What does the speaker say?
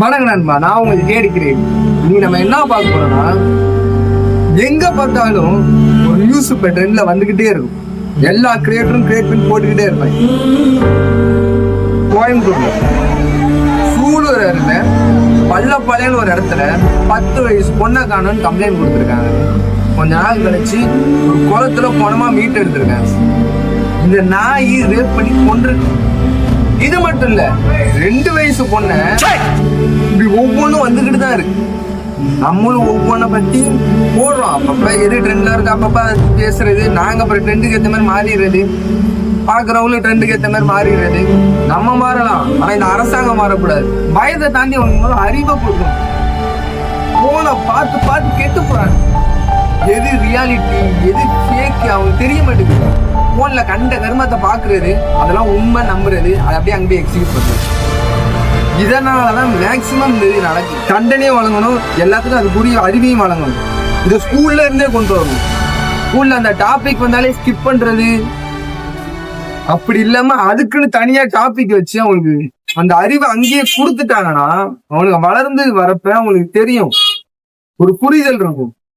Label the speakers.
Speaker 1: வணக்கம் நண்பா, நான் உங்களுக்கு கேட்கிறேன். நீ நம்ம என்ன பார்க்க போறோம்னா, எங்க பார்த்தாலும் ஒரு நியூஸ் இப்ப ட்ரெண்ட்ல வந்துகிட்டே இருக்கும். எல்லா கிரியேட்டரும் கிரியேட் பண்ணி போட்டுக்கிட்டே இருப்பாங்க. கோயம்புத்தூர்ல சூலூர் இருந்த பள்ளப்பாளையன்னு ஒரு இடத்துல 10 வயசு பொண்ணை காணும்னு கம்ப்ளைண்ட் கொடுத்துருக்காங்க. கொஞ்ச நாள் கழிச்சு ஒரு குளத்துல பணமா மீட் எடுத்திருக்காங்க. இந்த நாய் ரேப் பண்ணி கொண்டிருக்கு. இது மட்டும் இல்ல, 2 வயசு பொண்ண இப்படி ஒவ்வொன்றும் வந்துகிட்டு தான் இருக்கு. நம்மளும் ஒவ்வொன்றை பத்தி போடுறோம். அப்பப்ப எது ட்ரெண்ட்ல இருக்கு அப்பப்ப பேசுறது. நாங்க அப்புறம் ட்ரெண்டுக்கு ஏற்ற மாதிரி மாறிடுறது, பாக்குறவங்களும் ட்ரெண்டுக்கு ஏற்ற மாதிரி மாறிடுறது. நம்ம மாறலாம், ஆனா இந்த அரசாங்கம் மாறக்கூடாது. பயத்தை தாண்டி அவங்க அறிவை கொடுக்கணும். போன பார்த்து பார்த்து கெட்டு போறாங்க. எது ரியாலிட்டி எது ஃபேக் அவங்க தெரிய மாட்டேங்குது. போன்ல கண்ட கருமத்தை பாக்குறது, அதெல்லாம் உண்மை நம்புறது, அதை அப்படியே அங்கேயே எக்ஸிக்யூட் பண்றது. இதனாலதான் மேக்சிமம் இந்த இது நடக்குது. கண்டனையும் வழங்கணும், எல்லாத்துக்கும் அதுக்குரிய அறிவையும் வழங்கணும். இதை ஸ்கூல்ல இருந்தே கொண்டு வரணும். ஸ்கூல்ல அந்த டாபிக் வந்தாலே ஸ்கிப் பண்றது, அப்படி இல்லாம அதுக்குன்னு தனியா டாபிக் வச்சு அவங்களுக்கு அந்த அறிவை அங்கேயே கொடுத்துட்டாங்கன்னா அவனுக்கு வளர்ந்து வரப்ப அவங்களுக்கு தெரியும், ஒரு புரிதல் இருக்கும்.